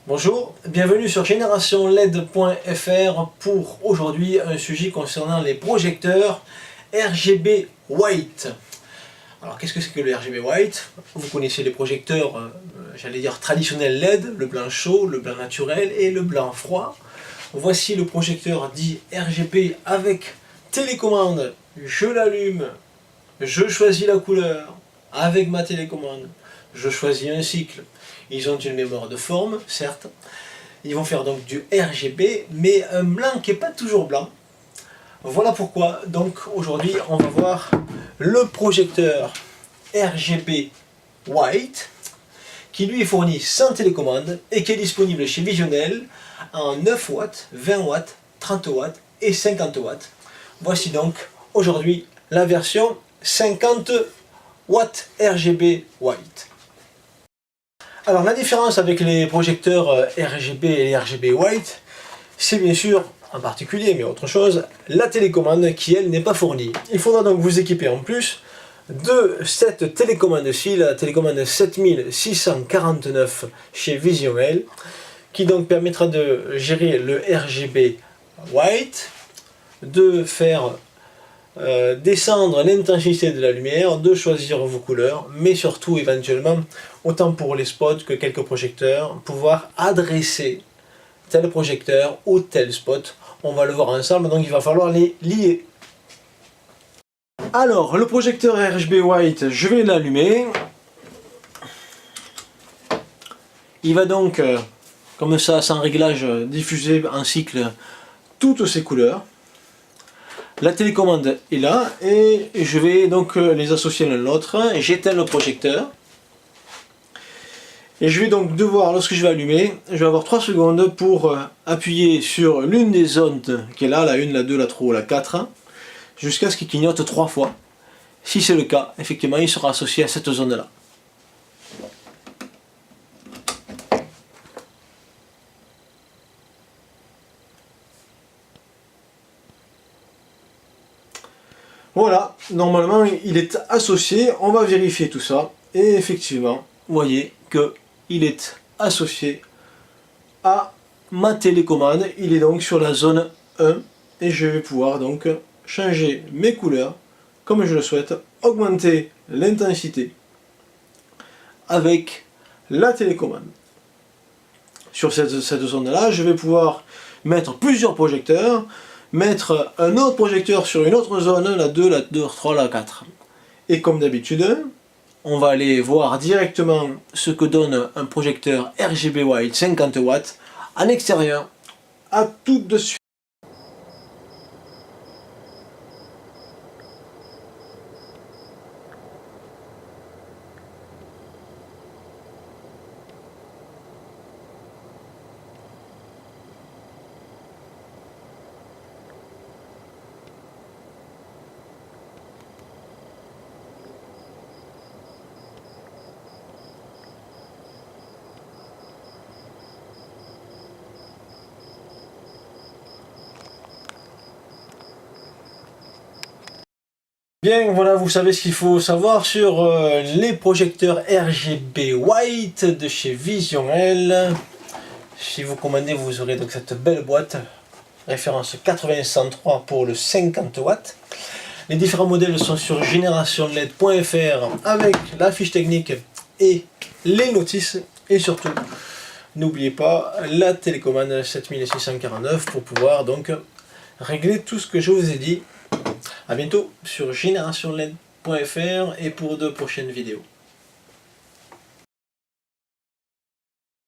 Bonjour, bienvenue sur GenerationLED.fr pour aujourd'hui un sujet concernant les projecteurs RGB White. Alors qu'est-ce que c'est que le RGB White? Vous connaissez les projecteurs, j'allais dire traditionnels LED, le blanc chaud, le blanc naturel et le blanc froid. Voici le projecteur dit RGB avec télécommande. Je l'allume, je choisis la couleur avec ma télécommande, je choisis un cycle. Ils ont une mémoire de forme, certes. Ils vont faire donc du RGB, mais un blanc qui n'est pas toujours blanc. Voilà pourquoi, donc aujourd'hui, on va voir le projecteur RGB White, qui lui est fourni sans télécommande et qui est disponible chez Visionnel en 9 watts, 20 watts, 30 watts et 50 watts. Voici donc aujourd'hui la version 50 watts RGB White. Alors la différence avec les projecteurs RGB et les RGB White, c'est bien sûr, en particulier, mais autre chose, la télécommande qui elle n'est pas fournie. Il faudra donc vous équiper en plus de cette télécommande-ci, la télécommande 7649 chez Visionnel, qui donc permettra de gérer le RGB White, de faire descendre l'intensité de la lumière, de choisir vos couleurs, mais surtout éventuellement, autant pour les spots que quelques projecteurs, pouvoir adresser tel projecteur ou tel spot. On va le voir ensemble, donc il va falloir les lier. Alors, le projecteur RGB White, je vais l'allumer. Il va donc, comme ça, sans réglage, diffuser en cycle toutes ces couleurs. La télécommande est là et je vais donc les associer l'un à l'autre. J'éteins le projecteur. Et je vais donc devoir, lorsque je vais allumer, je vais avoir 3 secondes pour appuyer sur l'une des ondes qui est là, la 1, la 2, la 3 ou la 4, jusqu'à ce qu'il clignote 3 fois. Si c'est le cas, effectivement, il sera associé à cette zone-là. Voilà, normalement il est associé, on va vérifier tout ça, et effectivement, vous voyez qu'il est associé à ma télécommande, il est donc sur la zone 1, et je vais pouvoir donc changer mes couleurs comme je le souhaite, augmenter l'intensité avec la télécommande. Sur cette zone-là, je vais pouvoir mettre plusieurs projecteurs, mettre un autre projecteur sur une autre zone, la 2, la 3, la 4. Et comme d'habitude, on va aller voir directement ce que donne un projecteur RGB White 50 watts en extérieur. À tout de suite. Bien, voilà, vous savez ce qu'il faut savoir sur les projecteurs RGB White de chez Visionnel. Si vous commandez, vous aurez donc cette belle boîte, référence 80-103 pour le 50 watts. Les différents modèles sont sur GenerationLED.fr avec la fiche technique et les notices. Et surtout, n'oubliez pas la télécommande 7649 pour pouvoir donc régler tout ce que je vous ai dit. A bientôt sur GenerationLED.fr et pour de prochaines vidéos.